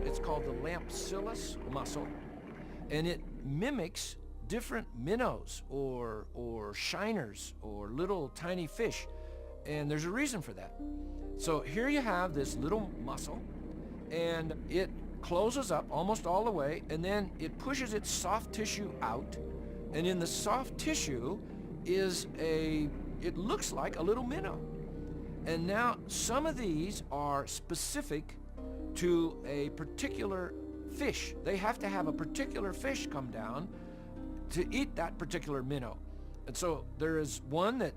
It's called the lampsilus muscle, and it mimics different minnows or shiners or little tiny fish, and there's a reason for that. So here you have this little muscle, and it closes up almost all the way, and then it pushes its soft tissue out, and in the soft tissue is it looks like a little minnow. And now some of these are specific to a particular fish. They have to have a particular fish come down to eat that particular minnow. And so there is one that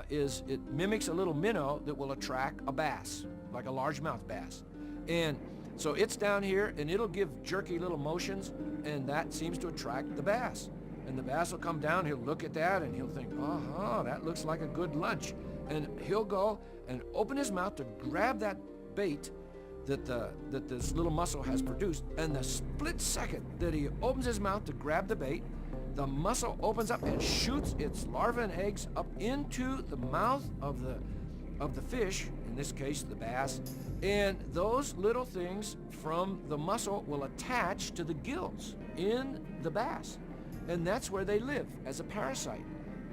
it mimics a little minnow that will attract a bass, like a largemouth bass. And so it's down here, and it'll give jerky little motions, and that seems to attract the bass. And the bass will come down, he'll look at that, and he'll think, that looks like a good lunch. And he'll go and open his mouth to grab that bait that this little muscle has produced. And the split second that he opens his mouth to grab the bait, the muscle opens up and shoots its larvae and eggs up into the mouth of the fish, in this case the bass, and those little things from the muscle will attach to the gills in the bass, and that's where they live as a parasite.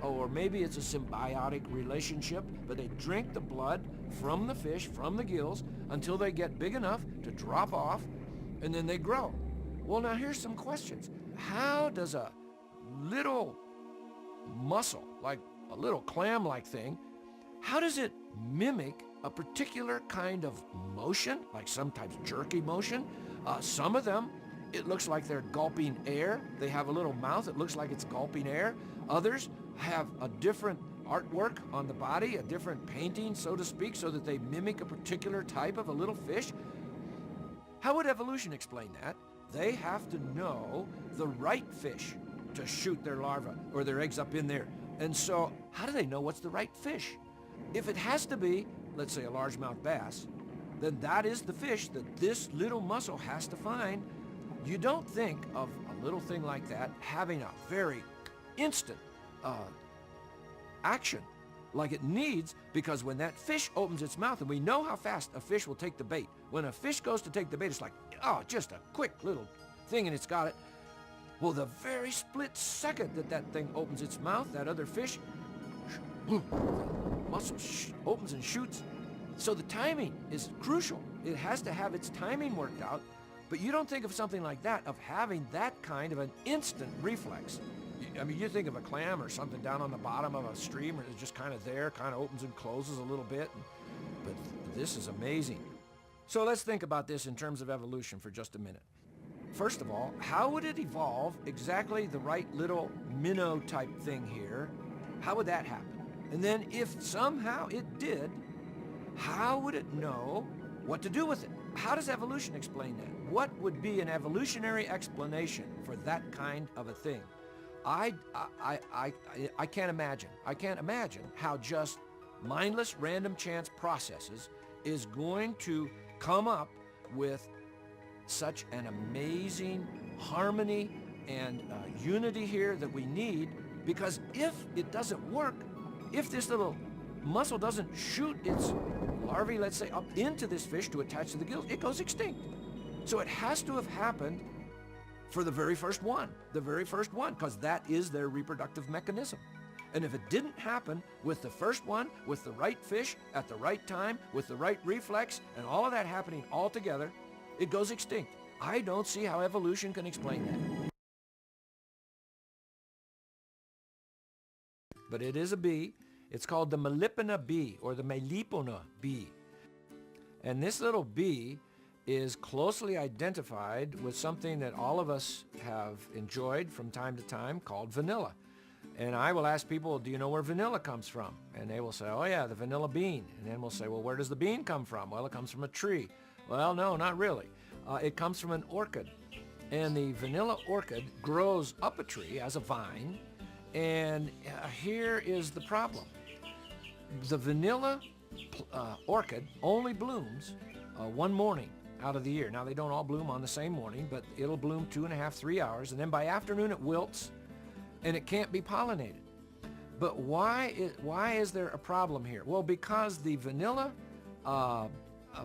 Or maybe it's a symbiotic relationship, but they drink the blood from the fish, from the gills, until they get big enough to drop off, and then they grow. Well, now here's some questions. How does a little muscle, like a little clam-like thing, how does it mimic a particular kind of motion, like sometimes jerky motion? Some of them, it looks like they're gulping air. They have a little mouth, it looks like it's gulping air. Others have a different artwork on the body, a different painting, so to speak, so that they mimic a particular type of a little fish. How would evolution explain that? They have to know the right fish to shoot their larvae or their eggs up in there. And so how do they know what's the right fish? If it has to be, let's say, a largemouth bass, then that is the fish that this little muscle has to find. You don't think of a little thing like that having a very instant action like it needs, because when that fish opens its mouth, and we know how fast a fish will take the bait. When a fish goes to take the bait, it's like, just a quick little thing and it's got it. Well, the very split second that that thing opens its mouth, that other fish, the muscle opens and shoots. So the timing is crucial. It has to have its timing worked out, but you don't think of something like that, of having that kind of an instant reflex. I mean, you think of a clam or something down on the bottom of a stream, and it's just kind of there, kind of opens and closes a little bit, but this is amazing. So let's think about this in terms of evolution for just a minute. First of all, how would it evolve exactly the right little minnow type thing here? How would that happen? And then if somehow it did, how would it know what to do with it? How does evolution explain that? What would be an evolutionary explanation for that kind of a thing? I can't imagine. I can't imagine how just mindless random chance processes is going to come up with such an amazing harmony and unity here that we need, because if it doesn't work, if this little muscle doesn't shoot its larvae, let's say, up into this fish to attach to the gills, it goes extinct. So it has to have happened for the very first one, because that is their reproductive mechanism. And if it didn't happen with the first one, with the right fish at the right time, with the right reflex, and all of that happening all together, it goes extinct. I don't see how evolution can explain that. But it is a bee. It's called the Melipona bee, or the Melipona bee. And this little bee is closely identified with something that all of us have enjoyed from time to time called vanilla. And I will ask people, do you know where vanilla comes from? And they will say, oh yeah, the vanilla bean. And then we'll say, well, where does the bean come from? Well, it comes from a tree. Well, no, not really. It comes from an orchid. And the vanilla orchid grows up a tree as a vine. And here is the problem. The vanilla orchid only blooms one morning out of the year. Now, they don't all bloom on the same morning, but it'll bloom 2.5, 3 hours. And then by afternoon, it wilts, and it can't be pollinated. But why is there a problem here? Well, because the vanilla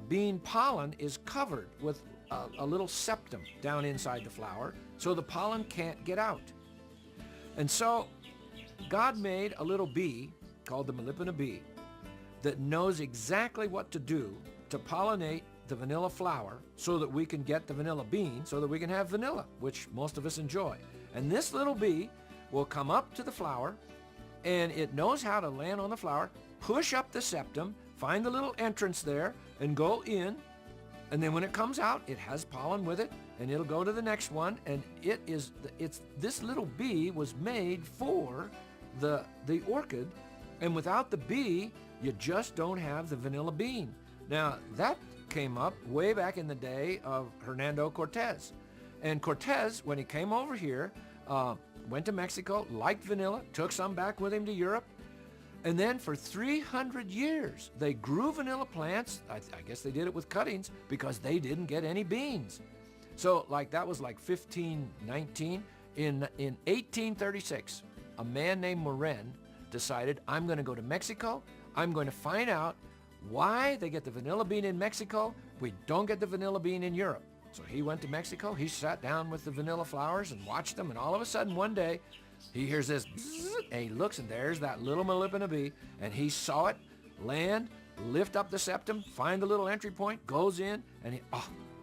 bean pollen is covered with a little septum down inside the flower, so the pollen can't get out. And so God made a little bee called the Melipona bee that knows exactly what to do to pollinate the vanilla flower so that we can get the vanilla bean, so that we can have vanilla, which most of us enjoy. And this little bee will come up to the flower, and it knows how to land on the flower, push up the septum, find the little entrance there, and go in. And then when it comes out, it has pollen with it, and it'll go to the next one. And this little bee was made for the orchid, and without the bee, you just don't have the vanilla bean. Now, that came up way back in the day of Hernando Cortez. And Cortez, when he came over here, went to Mexico, liked vanilla, took some back with him to Europe, and then for 300 years, they grew vanilla plants. I guess they did it with cuttings because they didn't get any beans. So that was like 1519. In 1836, a man named Morin decided, I'm going to go to Mexico. I'm going to find out why they get the vanilla bean in Mexico. We don't get the vanilla bean in Europe. So he went to Mexico. He sat down with the vanilla flowers and watched them. And all of a sudden, one day, he hears this bzzz, and he looks, and there's that little Melipona bee. And he saw it land, lift up the septum, find the little entry point, goes in, and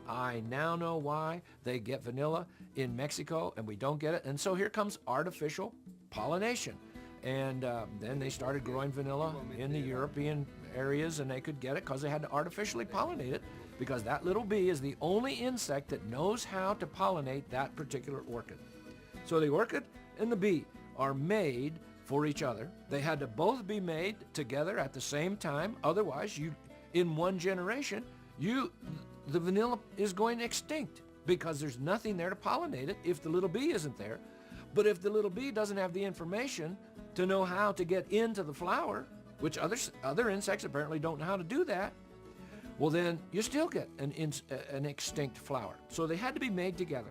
I now know why they get vanilla in Mexico and we don't get it. And so here comes artificial pollination. And then they started growing vanilla in the European areas, and they could get it because they had to artificially pollinate it, because that little bee is the only insect that knows how to pollinate that particular orchid. So the orchid and the bee are made for each other. They had to both be made together at the same time. Otherwise, in one generation, the vanilla is going extinct because there's nothing there to pollinate it if the little bee isn't there. But if the little bee doesn't have the information to know how to get into the flower, which other insects apparently don't know how to do that, well then you still get an extinct flower. So they had to be made together.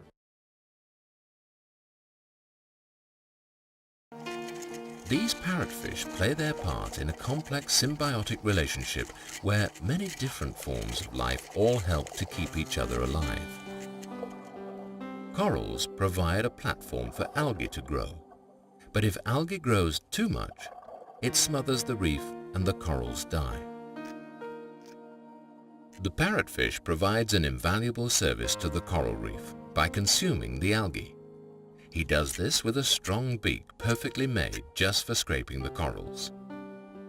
These parrotfish play their part in a complex symbiotic relationship where many different forms of life all help to keep each other alive. Corals provide a platform for algae to grow, but if algae grows too much, it smothers the reef and the corals die. The parrotfish provides an invaluable service to the coral reef by consuming the algae. He does this with a strong beak perfectly made just for scraping the corals.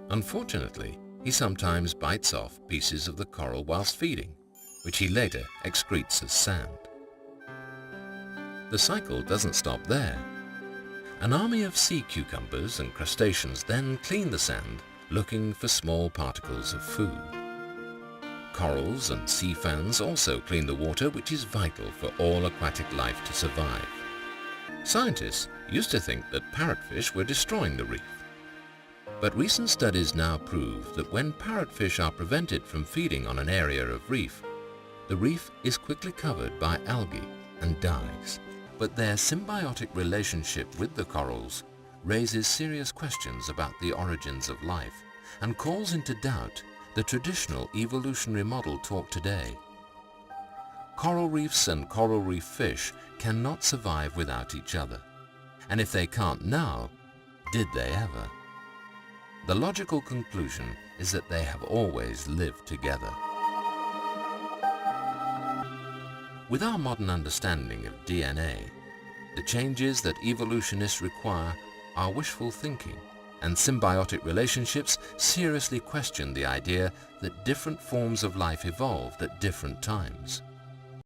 Unfortunately, he sometimes bites off pieces of the coral whilst feeding, which he later excretes as sand. The cycle doesn't stop there. An army of sea cucumbers and crustaceans then clean the sand, looking for small particles of food. Corals and sea fans also clean the water, which is vital for all aquatic life to survive. Scientists used to think that parrotfish were destroying the reef. But recent studies now prove that when parrotfish are prevented from feeding on an area of reef, the reef is quickly covered by algae and dies. But their symbiotic relationship with the corals raises serious questions about the origins of life and calls into doubt the traditional evolutionary model taught today. Coral reefs and coral reef fish cannot survive without each other. And if they can't now, did they ever? The logical conclusion is that they have always lived together. With our modern understanding of DNA, the changes that evolutionists require are wishful thinking, and symbiotic relationships seriously question the idea that different forms of life evolved at different times.